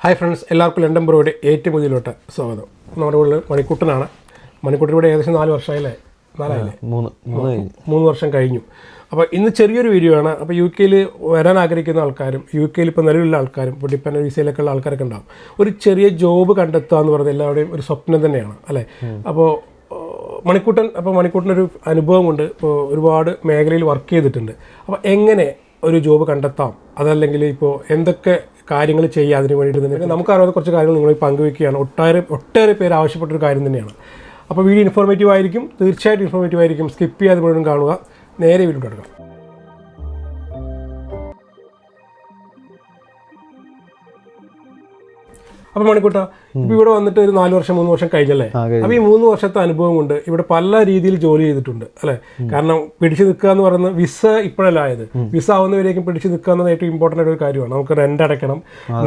Hi friends, എല്ലാവർക്കും London ബ്രോയുടെ ഏറ്റവും പുതിയതിലോട്ട് സ്വാഗതം. നമ്മുടെ കൂടെ മണിക്കുട്ടനാണ്. മണിക്കുട്ടൻ ഇവിടെ ഏകദേശം 4 വർഷമായില്ലേ? 3 വർഷം കഴിഞ്ഞു. അപ്പോൾ ഇന്ന് ചെറിയൊരു വീഡിയോ ആണ്. അപ്പോൾ യു കെയിൽ വരാൻ ആഗ്രഹിക്കുന്ന ആൾക്കാരും യു കെയിൽ ഇപ്പോൾ നിലവിലുള്ള ആൾക്കാരും ഇപ്പോൾ ഡിപ്പെൻഡൻറ്റ് വിസയിലൊക്കെ ഉള്ള ആൾക്കാരൊക്കെ ഉണ്ടാകും. ഒരു ചെറിയ ജോബ് കണ്ടെത്തുക എന്ന് പറയുന്നത് എല്ലാവരുടെയും ഒരു സ്വപ്നം തന്നെയാണ് അല്ലേ? അപ്പോൾ മണിക്കൂട്ടനൊരു അനുഭവമുണ്ട്. ഇപ്പോൾ ഒരുപാട് മേഖലയിൽ വർക്ക് ചെയ്തിട്ടുണ്ട്. അപ്പോൾ എങ്ങനെ ഒരു ജോബ് കണ്ടെത്താം, അതല്ലെങ്കിൽ ഇപ്പോൾ എന്തൊക്കെ കാര്യങ്ങൾ ചെയ്യുക അതിന് വേണ്ടിയിട്ട് തന്നെ നമുക്കറിയാവുന്ന കുറച്ച് കാര്യങ്ങൾ നിങ്ങൾ പങ്കുവയ്ക്കുകയാണ്. ഒട്ടേറെ പേര് ആവശ്യപ്പെട്ടൊരു കാര്യം തന്നെയാണ്. അപ്പോൾ വീഡിയോ ഇൻഫോർമേറ്റീവ് ആയിരിക്കും, തീർച്ചയായിട്ടും ഇൻഫോർമേറ്റീവ് ആയിരിക്കും. സ്കിപ്പ് ചെയ്യാതെ മുഴുവൻ കാണുക. നേരെ വീഡിയോ എടുക്കാം. അപ്പോൾ മണിക്കൂട്ട, ഇപ്പോൾ ഇവിടെ വന്നിട്ട് ഒരു 4 വർഷം 3 വർഷം കഴിഞ്ഞല്ലേ? അപ്പോൾ ഈ 3 വർഷത്തെ അനുഭവം കൊണ്ട് ഇവിടെ പല രീതിയിൽ ജോലി ചെയ്തിട്ടുണ്ട് അല്ലേ? കാരണം പിടിച്ചു നിൽക്കുക എന്ന് പറയുന്നത് വിസ ഇപ്പോഴല്ല ആയത്. വിസ ആവുന്നവരേക്കും പിടിച്ചു നിൽക്കുക എന്നത് ഏറ്റവും ഇമ്പോർട്ടൻ്റ് ആയിട്ട് ഒരു കാര്യമാണ്. നമുക്ക് റെന്റ് അടയ്ക്കണം,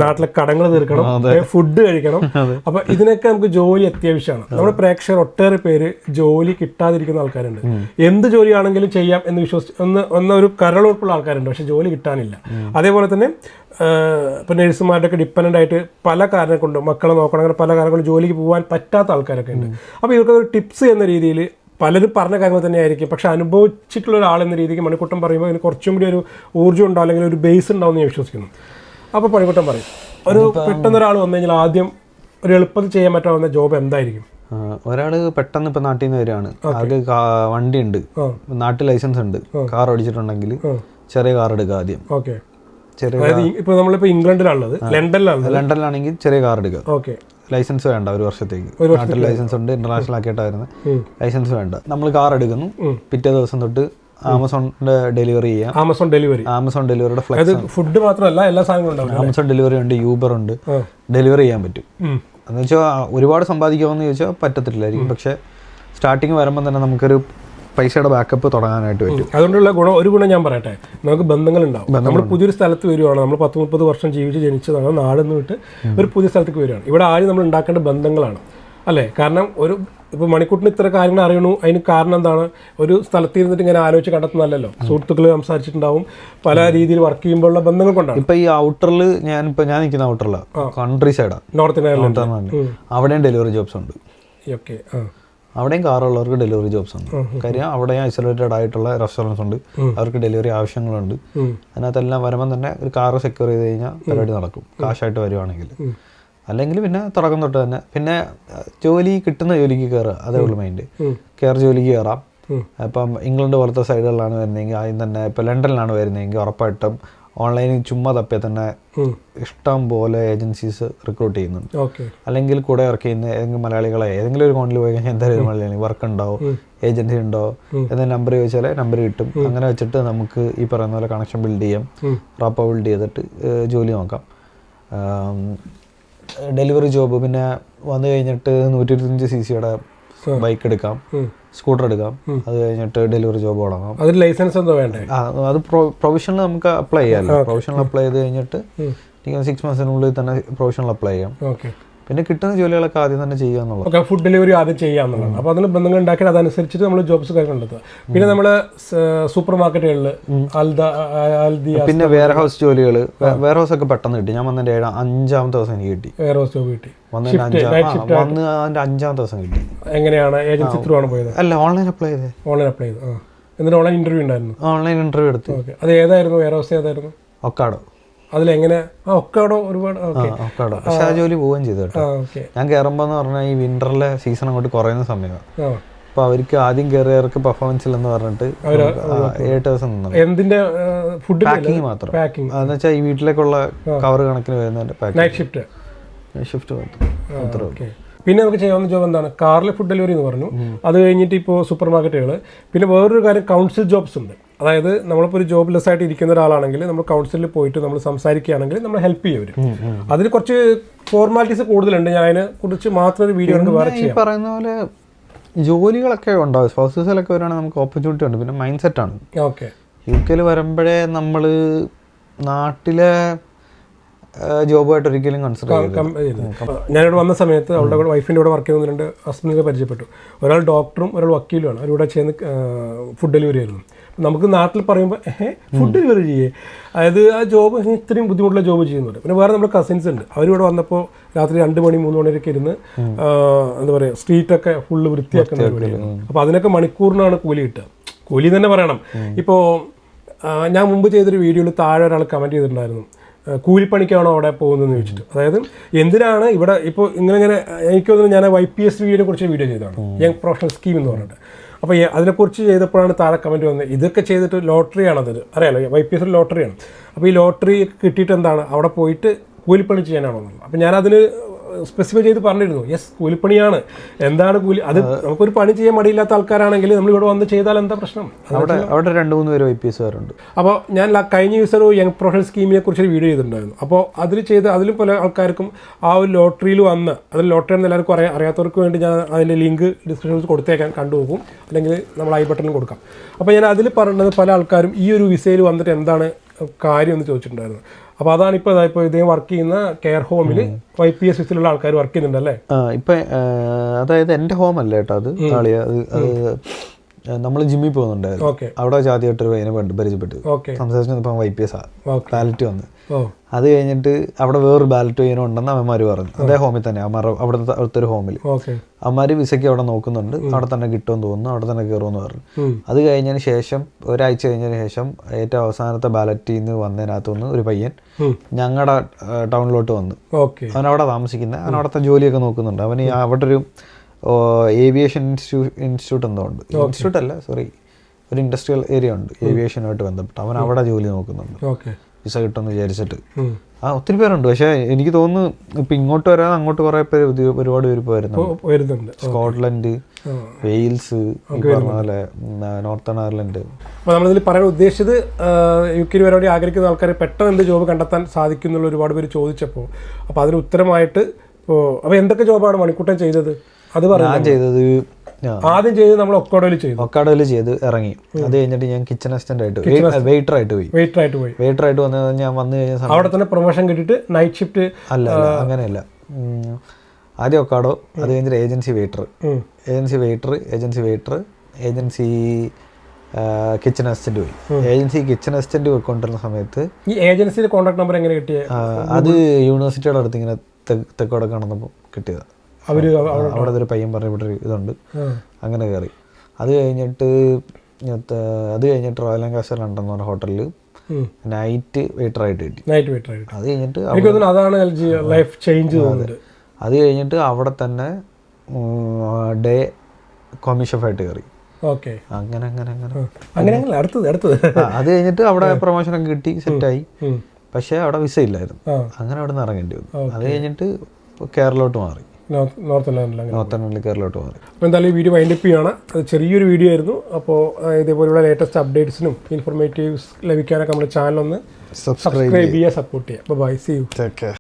നാട്ടിലെ കടങ്ങൾ തീർക്കണം, ഫുഡ് കഴിക്കണം. അപ്പോൾ ഇതിനൊക്കെ നമുക്ക് ജോലി അത്യാവശ്യമാണ്. നമ്മുടെ പ്രേക്ഷകർ ഒട്ടേറെ പേര് ജോലി കിട്ടാതിരിക്കുന്ന ആൾക്കാരുണ്ട്. എന്ത് ജോലിയാണെങ്കിലും ചെയ്യാം എന്ന് വിശ്വസിച്ച് ഒരു കരളുറപ്പുള്ള ആൾക്കാരുണ്ട്, പക്ഷെ ജോലി കിട്ടാനില്ല. അതേപോലെ തന്നെ ഇപ്പോൾ നഴ്സുമാരുടെയൊക്കെ ഡിപ്പെൻഡൻ്റ് ആയിട്ട് പല കാരണം കൊണ്ട് മക്കളെ നോക്കണം, അങ്ങനെ പല കാരണം കൊണ്ട് ജോലിക്ക് പോകാൻ പറ്റാത്ത ആൾക്കാരൊക്കെ ഉണ്ട്. അപ്പോൾ ഇതൊക്കെ ഒരു ടിപ്സ് എന്ന രീതിയിൽ പലരും പറഞ്ഞ കാര്യങ്ങൾ തന്നെയായിരിക്കും, പക്ഷെ അനുഭവിച്ചിട്ടുള്ള ഒരാളെന്ന രീതിക്ക് മണിക്കൂട്ടം പറയുമ്പോൾ ഇതിന് കുറച്ചും കൂടി ഒരു ഊർജ്ജം ഉണ്ടാവും, അല്ലെങ്കിൽ ഒരു ബേസ് ഉണ്ടാവും എന്ന് ഞാൻ വിശ്വസിക്കുന്നു. അപ്പോൾ മണിക്കൂട്ടം പറയും, ഒരു പെട്ടെന്നൊരാൾ വന്നു കഴിഞ്ഞാൽ ആദ്യം ഒരു എളുപ്പത്തിൽ ചെയ്യാൻ പറ്റാവുന്ന ജോബ് എന്തായിരിക്കും? ഒരാള് പെട്ടെന്ന് ഇപ്പൊ നാട്ടിൽ നിന്ന് വരികയാണ്, ആൾക്ക് വണ്ടി ഉണ്ട്, നാട്ടിൽ ലൈസൻസ് ഉണ്ട്, കാർ ഓടിച്ചിട്ടുണ്ടെങ്കിൽ ചെറിയ കാർ എടുക്കുക ആദ്യം. ഓക്കെ, ഇപ്പൊ നമ്മളിപ്പോ ഇംഗ്ലണ്ടിലാണുള്ളത്, ലണ്ടനിലാണെങ്കിൽ ചെറിയ കാർ എടുക്കുക. ഓക്കെ, ലൈസൻസ് വേണ്ട 1 വർഷത്തേക്ക്. നാട്ടിൽ ലൈസൻസ് ഉണ്ട്, ഇന്റർനാഷണൽ ആക്കിയിട്ടായിരുന്നു, ലൈസൻസ് വേണ്ട. നമ്മൾ കാർ എടുക്കുന്നു, പിറ്റേ ദിവസം തൊട്ട് ആമസോണിന്റെ ഡെലിവറി ചെയ്യാം. ആമസോൺ ഡെലിവറിയുടെ ഫ്ലെക്സ് ഫുഡ് മാത്രമല്ല എല്ലാ സാധനങ്ങളും ആമസോൺ ഡെലിവറി ഉണ്ട്, യൂബർ ഉണ്ട്, ഡെലിവറി ചെയ്യാൻ പറ്റും. എന്ന് വെച്ചാൽ ഒരുപാട് സമ്പാദിക്കാമെന്ന് ചോദിച്ചാൽ പറ്റത്തില്ലായിരിക്കും, പക്ഷെ സ്റ്റാർട്ടിങ് വരുമ്പോൾ തന്നെ നമുക്കൊരു പൈസയുടെ ബാക്കപ്പ് തുടങ്ങാനായിട്ട് പറ്റും. അതുകൊണ്ടുള്ള ഒരു ഗുണം ഞാൻ പറയട്ടെ, നമുക്ക് ബന്ധങ്ങളുണ്ടാവും. നമ്മൾ പുതിയൊരു സ്ഥലത്ത് വരുവാണ്, നമ്മൾ 10-30 വർഷം ജനിച്ചതാണ്, നാടെന്ന് വിട്ട് ഒരു പുതിയ സ്ഥലത്തേക്ക് വരികയാണ്. ഇവിടെ ആദ്യം നമ്മൾ ഉണ്ടാക്കേണ്ട ബന്ധങ്ങളാണ് അല്ലേ? കാരണം ഇപ്പോൾ മണിക്കൂട്ടിന് ഇത്ര കാര്യങ്ങൾ അറിയണു, അതിന് കാരണം എന്താണ്? ഒരു സ്ഥലത്ത് ഇരുന്നിട്ട് ഇങ്ങനെ ആലോചിച്ച് കണ്ടെത്തുന്നതല്ലോ. സുഹൃത്തുക്കൾ സംസാരിച്ചിട്ടുണ്ടാവും, പല രീതിയിൽ വർക്ക് ചെയ്യുമ്പോഴുള്ള ബന്ധങ്ങൾ കൊണ്ടാണ്. ഇപ്പൊ ഈ ഔട്ടറിൽ ഞാൻ നിൽക്കുന്ന ഔട്ടറിലാണ്, കൺട്രി സൈഡാണ്, നോർത്ത് ഇന്ത്യ, അവിടെയും ഡെലിവറി ജോബ്സ് ഉണ്ട്. ഓക്കെ, അവിടെയും കാറുള്ളവർക്ക് ഡെലിവറി ജോബ്സ് ഉണ്ട്. കാര്യം അവിടെ ഐസൊലേറ്റഡ് ആയിട്ടുള്ള റെസ്റ്റോറൻറ്റ്സ് ഉണ്ട്, അവർക്ക് ഡെലിവറി ആവശ്യങ്ങളുണ്ട്. അതിനകത്തെല്ലാം വരുമ്പം തന്നെ ഒരു കാറ് സെക്യൂർ ചെയ്ത് കഴിഞ്ഞാൽ പരിപാടി നടക്കും, കാശായിട്ട് വരുവാണെങ്കിൽ. അല്ലെങ്കിൽ പിന്നെ തുടക്കം തൊട്ട് തന്നെ പിന്നെ ജോലി കിട്ടുന്ന ജോലിക്ക് കയറുക, അതേ ഉള്ളൂ മൈൻഡ്. ജോലിക്ക് കയറാം. ഇപ്പം ഇംഗ്ലണ്ട് പോലത്തെ സൈഡുകളിലാണ് വരുന്നതെങ്കിൽ ആദ്യം തന്നെ, ഇപ്പം ലണ്ടനിലാണ് വരുന്നതെങ്കിൽ ഉറപ്പായിട്ടും ഓൺലൈനിൽ ചുമ്മാ തപ്പിയാൽ തന്നെ ഇഷ്ടം പോലെ ഏജൻസീസ് റിക്രൂട്ട് ചെയ്യുന്നുണ്ട്. അല്ലെങ്കിൽ കൂടെ വർക്ക് ചെയ്യുന്ന ഏതെങ്കിലും മലയാളികളെ ഏതെങ്കിലും ഒരു കോണിൽ പോയി കഴിഞ്ഞാൽ എന്തായാലും മലയാളി വർക്ക് ഉണ്ടാവും, ഏജൻസി ഉണ്ടോ എന്ന നമ്പർ ചോദിച്ചാൽ നമ്പർ കിട്ടും. അങ്ങനെ വെച്ചിട്ട് നമുക്ക് ഈ പറയുന്ന പോലെ കണക്ഷൻ ബിൽഡ് ചെയ്യാം, റാപ്പോ ബിൽഡ് ചെയ്തിട്ട് ജോലി നോക്കാം. ഡെലിവറി ജോബ് പിന്നെ വന്നു കഴിഞ്ഞിട്ട് 125cc ബൈക്ക് എടുക്കാം, സ്കൂട്ടർ എടുക്കാം. അത് കഴിഞ്ഞിട്ട് ഡെലിവറി ജോബ് തുടങ്ങാം. അതിന് ലൈസൻസ് എന്തോ വേണ്ടേ? അത് പ്രൊവിഷണൽ നമുക്ക് അപ്ലൈ ചെയ്യാമല്ലോ. പ്രൊവിഷണൽ അപ്ലൈ ചെയ്ത് കഴിഞ്ഞിട്ട് 6 monthsനുള്ളിൽ തന്നെ പ്രൊവിഷണൽ അപ്ലൈ ചെയ്യാം. പിന്നെ കിട്ടുന്ന ജോലികളൊക്കെ ആദ്യം തന്നെ ചെയ്യുക എന്നുള്ളത്. ഫുഡ് ഡെലിവറി ആദ്യം ചെയ്യാന്നുള്ളതാണ്. അപ്പോൾ അതിന് ബന്ധങ്ങൾ ഉണ്ടാക്കി അതനുസരിച്ചിട്ട് നമ്മൾ ജോബ്സ് കണ്ടെത്തുക. പിന്നെ നമ്മൾ സൂപ്പർ മാർക്കറ്റുകളിൽ പിന്നെ വെയർ ഹൗസ് ജോലികൾ, വെയർ ഹൗസ് ഒക്കെ പെട്ടെന്ന് കിട്ടി. ഞാൻ വന്നതിന്റെ 5ാമത്തെ ദിവസം എനിക്ക് കിട്ടി വെയർ ഹൗസ് ജോബ് കിട്ടി. വന്ന് അതിന്റെ 5ാമത്തെ ദിവസം കിട്ടി. എങ്ങനെയാണ്? ഏജൻസി ത്രൂ ആണ് പോയത്? അല്ല, ഓൺലൈൻ അപ്ലൈ ചെയ്ത്. എന്നിട്ട് ഓൺലൈൻ ഇന്റർവ്യൂ ഉണ്ടായിരുന്നു. ഓൺലൈൻ ഇന്റർവ്യൂ എടുത്തു. അത് ഏതായിരുന്നു വെയർ ഹൗസ്? ഏതായിരുന്നു? ഒക്കാഡോ. അതിലെങ്ങനെ? ഒക്കാഡോ ഒരുപാട്. ഒക്കാഡോ. പക്ഷെ ആ ജോലി പോവുകയും ചെയ്തു കേട്ടോ. ഞാൻ കയറുമ്പോൾ എന്ന് പറഞ്ഞാൽ ഈ വിന്ററിലെ സീസൺ അങ്ങോട്ട് കുറയുന്ന സമയമാണ്. അപ്പൊ അവർക്ക് ആദ്യം കയറിയവർക്ക് പെർഫോമൻസ് ഇല്ലെന്ന് പറഞ്ഞിട്ട് 7 ദിവസം നിന്നു. എന്തിന്റെ? ഫുഡ് പാക്കിങ് മാത്രം. എന്ന് വെച്ചാൽ ഈ വീട്ടിലേക്കുള്ള കവർ കണക്കിന് വരുന്നതിന്റെ നൈറ്റ് ഷിഫ്റ്റ് മാത്രം. പിന്നെ നമുക്ക് ചെയ്യാവുന്ന ജോബ് എന്താണ്? കാറിൽ ഫുഡ് ഡെലിവറി എന്ന് പറഞ്ഞു. അത് കഴിഞ്ഞിട്ട് ഇപ്പോൾ സൂപ്പർ മാർക്കറ്റുകൾ. പിന്നെ വേറൊരു കാര്യം, കൗൺസിൽ ജോബ്സ് ഉണ്ട്. അതായത് നമ്മളിപ്പോൾ ഒരു ജോബ്ലെസ് ആയിട്ട് ഇരിക്കുന്ന ഒരാളാണെങ്കിൽ നമ്മൾ കൗൺസിലിൽ പോയിട്ട് നമ്മൾ സംസാരിക്കുകയാണെങ്കിൽ നമ്മൾ ഹെൽപ്പ് ചെയ്യും അവർ. അതിന് കുറച്ച് ഫോർമാലിറ്റീസ് കൂടുതലുണ്ട്. ഞാൻ അതിനെ കുറിച്ച് മാത്രം ഒരു വീഡിയോ ചെയ്യാം. പറയുന്ന പോലെ ജോലികളൊക്കെ ഉണ്ടാവും. സ്പൗസസിലൊക്കെ വരുവാണെങ്കിൽ നമുക്ക് ഓപ്പർച്യൂണിറ്റി ഉണ്ട്. പിന്നെ മൈൻഡ് സെറ്റാണ്. ഓക്കെ, UK വരുമ്പോഴേ നമ്മൾ നാട്ടിലെ ജോബുമായിട്ട് ഒരിക്കലും കൺസിഡർ ചെയ്തു. ഞാനിവിടെ വന്ന സമയത്ത് അവളുടെ കൂടെ വൈഫിൻ്റെ കൂടെ വർക്ക് ചെയ്യുന്ന 2 ഹസ്ബൻഡിനെ പരിചയപ്പെട്ടു. ഒരാൾ ഡോക്ടറും ഒരാൾ വക്കീലുമാണ്. അവരിവിടെ ചെയ്യുന്ന ഫുഡ് ഡെലിവറി ആയിരുന്നു. നമുക്ക് നാട്ടിൽ പറയുമ്പോൾ ഫുഡ് ഡെലിവറി ചെയ്യേ, അതായത് ആ ജോബ് ഇത്രയും ബുദ്ധിമുട്ടുള്ള ജോബ് ചെയ്യുന്നുണ്ട്. പിന്നെ വേറെ നമ്മുടെ കസിൻസ് ഉണ്ട്, അവരിവിടെ വന്നപ്പോൾ രാത്രി 2 മണി 3 മണിയൊക്കെ ഇരുന്ന് എന്താ പറയുക സ്ട്രീറ്റൊക്കെ ഫുള്ള് വൃത്തിയാക്കുന്ന പരിപാടിയാണ്. അപ്പോൾ അതിനൊക്കെ മണിക്കൂറിനാണ് കൂലി കിട്ടുക. കൂലി തന്നെ പറയണം. ഇപ്പോൾ ഞാൻ മുമ്പ് ചെയ്തൊരു വീഡിയോയിൽ താഴെ ഒരാൾ കമൻറ്റ് ചെയ്തിട്ടുണ്ടായിരുന്നു, കൂലിപ്പണിക്കാണോ അവിടെ പോകുന്നതെന്ന് ചോദിച്ചിട്ട്. അതായത് എന്തിനാണ് ഇവിടെ ഇപ്പോൾ ഇങ്ങനെ എനിക്ക് തോന്നുന്നു ഞാൻ YPS വീഡിയോനെ കുറിച്ച് വീഡിയോ ചെയ്തതാണ്, യങ് പ്രൊഫഷണൽ സ്കീം എന്ന് പറഞ്ഞിട്ട്. അപ്പോൾ അതിനെക്കുറിച്ച് ചെയ്തപ്പോഴാണ് താഴെ കമൻറ്റ് വന്നത്, ഇതൊക്കെ ചെയ്തിട്ട് ലോട്ടറിയാണത്, അറിയാലോ YPS ലോട്ടറിയാണ്. അപ്പോൾ ഈ ലോട്ടറി കിട്ടിയിട്ട് എന്താണ് അവിടെ പോയിട്ട് കൂലിപ്പണി ചെയ്യാനാണോ എന്നുള്ളത്. അപ്പോൾ ഞാനതിന് സ്പെസിഫൈ ചെയ്ത് പറഞ്ഞിരുന്നു, യെസ് കൂലിപ്പണിയാണ്. എന്താണ് കൂലി? അത് നമുക്കൊരു പണി ചെയ്യാൻ മടിയില്ലാത്ത ആൾക്കാരാണെങ്കിൽ നമ്മൾ ഇവിടെ വന്ന് ചെയ്താൽ എന്താ പ്രശ്നം? അവിടെ 2-3 പേര് YPSകാരുണ്ട്. അപ്പോൾ ഞാൻ കഴിഞ്ഞ ദിവസം ഒരു യങ് പ്രൊഫഷണൽ സ്കീമിനെ കുറിച്ചൊരു വീഡിയോ ചെയ്തിട്ടുണ്ടായിരുന്നു. അപ്പോൾ അതിലും പല ആൾക്കാർക്കും ആ ഒരു ലോട്ടറിയിൽ വന്ന്, അതിൽ ലോട്ടറി എന്ന് എല്ലാവർക്കും അറിയാത്തവർക്ക് വേണ്ടി ഞാൻ അതിൻ്റെ ലിങ്ക് ഡിസ്ക്രിപ്ഷനിൽ കൊടുത്തേക്കാൻ കണ്ടുപോകും, അല്ലെങ്കിൽ നമ്മൾ ഐ ബട്ടണിൽ കൊടുക്കാം. അപ്പോൾ ഞാൻ അതിൽ പറഞ്ഞത് പല ആൾക്കാരും ഈ ഒരു വിസയിൽ വന്നിട്ട് എന്താണ് കാര്യം എന്ന് ചോദിച്ചിട്ടുണ്ടായിരുന്നു. അപ്പോൾ അതാണ് ഇപ്പോൾ ഇദ്ദേഹം വർക്ക് ചെയ്യുന്ന കെയർ ഹോമിൽ YPS വിസിലുള്ള ആൾക്കാർ വർക്ക് ചെയ്യുന്നുണ്ടല്ലേ? ഇപ്പം അതായത് എൻ്റെ ഹോം അല്ല കേട്ടോ, അത് ആളിയാ, അത് നമ്മൾ ജിമ്മിൽ പോകുന്നുണ്ടായിരുന്നു. അവിടെ ആദ്യമായിട്ടൊരു പയ്യനെ പരിചയപ്പെട്ടു, സംസാരിച്ചു. ഇപ്പം YPS ബാലറ്റ് വന്ന്, അത് കഴിഞ്ഞിട്ട് അവിടെ വേറൊരു ബാലറ്റ് പയ്യനും ഉണ്ടെന്ന് അവന്മാർ പറഞ്ഞു. അതേ ഹോമിൽ തന്നെ അവിടുത്തെ ഒരു ഹോമിൽ അവന്മാർ വിസയ്ക്ക് അവിടെ നോക്കുന്നുണ്ട്, അവിടെ തന്നെ കിട്ടുമെന്ന് തോന്നുന്നു, അവിടെ തന്നെ കയറുമെന്ന് പറഞ്ഞു. അത് കഴിഞ്ഞതിന് ശേഷം ഒരാഴ്ച കഴിഞ്ഞതിന് ശേഷം ഏറ്റവും അവസാനത്തെ ബാലറ്റിൽ നിന്ന് വന്നതിനകത്തുനിന്ന് ഒരു പയ്യൻ ഞങ്ങളുടെ ടൗണിലോട്ട് വന്നു. അവൻ അവിടെ താമസിക്കുന്നത്, അവൻ അവിടുത്തെ ജോലിയൊക്കെ നോക്കുന്നുണ്ട്. അവന് അവിടെ ഒരു ഏവിയേഷൻ ഇൻസ്റ്റിറ്റ്യൂട്ട് എന്തോ ഉണ്ട്, ഇൻസ്റ്റിറ്റ്യൂട്ട് അല്ല സോറി, ഒരു ഇൻഡസ്ട്രിയൽ ഏരിയ ഉണ്ട് ഏവിയേഷനുമായിട്ട് ബന്ധപ്പെട്ട്. അവൻ അവിടെ ജോലി നോക്കുന്നുണ്ട്, വിസ കിട്ടുമെന്ന് വിചാരിച്ചിട്ട്. ഒത്തിരി പേരുണ്ട്. പക്ഷേ എനിക്ക് തോന്നുന്നു ഇപ്പം ഇങ്ങോട്ട് വരാതെ അങ്ങോട്ട് കുറേ പേര് ഒരുപാട് പേര് ഇപ്പോൾ വരുന്നുണ്ട്. സ്കോട്ട്ലൻഡ്, വെയിൽസ്, പറഞ്ഞ പോലെ നോർത്തേൺ അയർലൻഡ്. അപ്പോൾ നമ്മളിതിൽ പറയാൻ ഉദ്ദേശിച്ചത് UK വരാൻ വേണ്ടി ആഗ്രഹിക്കുന്ന ആൾക്കാർ പെട്ടെന്ന് എന്ത് ജോബ് കണ്ടെത്താൻ സാധിക്കും എന്നുള്ള ഒരുപാട് പേര് ചോദിച്ചപ്പോൾ, അപ്പോൾ അതിന് ഉത്തരമായിട്ട് അപ്പോൾ എന്തൊക്കെ ജോബാണ് മണിക്കൂട്ടൻ ചെയ്തത്? അത് ഞാൻ ചെയ്തത് ആദ്യം ചെയ്ത് നമ്മൾ ഒക്കാഡോയിൽ ചെയ്ത് ഇറങ്ങി. അത് കഴിഞ്ഞിട്ട് ഞാൻ കിച്ചൺ അസിസ്റ്റന്റ് ആയിട്ട് വെയിറ്റർ ആയിട്ട് വന്നത്. ഞാൻ വന്നു കഴിഞ്ഞ അവിടെ തന്നെ പ്രൊമോഷൻ കിട്ടിയിട്ട് നൈറ്റ് ഷിഫ്റ്റ് അല്ല അങ്ങനെയല്ല. ആദ്യം ഒക്കാഡോ, അത് കഴിഞ്ഞിട്ട് agency waiter, agency kitchen assistant പോയി. ഏജൻസി കിച്ചൺ അസിസ്റ്റന്റ് പോയിക്കൊണ്ടിരുന്ന സമയത്ത് ഈ ഏജൻസിയുടെ കോൺടാക്ട് നമ്പർ എങ്ങനെ കിട്ടിയത്? അത് യൂണിവേഴ്സിറ്റിയുടെ അടുത്ത് ഇങ്ങനെ തെക്കോടെ കാണുന്നപ്പോൾ കിട്ടിയതാണ്. അവിടെ ഒരു പയ്യൻ പറഞ്ഞ ഇവിടെ ഒരു ഇതുണ്ട്, അങ്ങനെ കയറി. അത് കഴിഞ്ഞിട്ട് റോയൽ ആൻഡ് ലണ്ടൻ എന്ന് പറഞ്ഞ ഹോട്ടലിൽ നൈറ്റ് വെയിറ്ററായിട്ട് കിട്ടി. അത് കഴിഞ്ഞിട്ട് അത് കഴിഞ്ഞിട്ട് അവിടെ തന്നെ ഡേ കോമി ഷെഫായിട്ട് കയറി. അങ്ങനെ അത് കഴിഞ്ഞിട്ട് അവിടെ പ്രൊമോഷനൊക്കെ കിട്ടി, സെറ്റായി. പക്ഷേ അവിടെ വിസ ഇല്ലായിരുന്നു, അങ്ങനെ അവിടെ നിന്ന് ഇറങ്ങേണ്ടി വന്നു. അത് കഴിഞ്ഞിട്ട് കേരളോട്ട് മാറി, നോർത്തേൺ അയർലൻഡിൽ കേരളോട്ട് മാറി. അപ്പോൾ എന്തായാലും ഈ വീഡിയോ വൈൻഡപ്പ് ചെയ്യാണ്. അത് ചെറിയൊരു വീഡിയോ ആയിരുന്നു. അപ്പോൾ ഇതേപോലെയുള്ള ലേറ്റസ്റ്റ് അപ്ഡേറ്റ്സിനും ഇൻഫോർമേറ്റീവ്സ് ലഭിക്കാനൊക്കെ നമ്മുടെ ചാനൽ ഒന്ന് സബ്സ്ക്രൈബ് ചെയ്യുക, സപ്പോർട്ട് ചെയ്യുക. Bye, see U.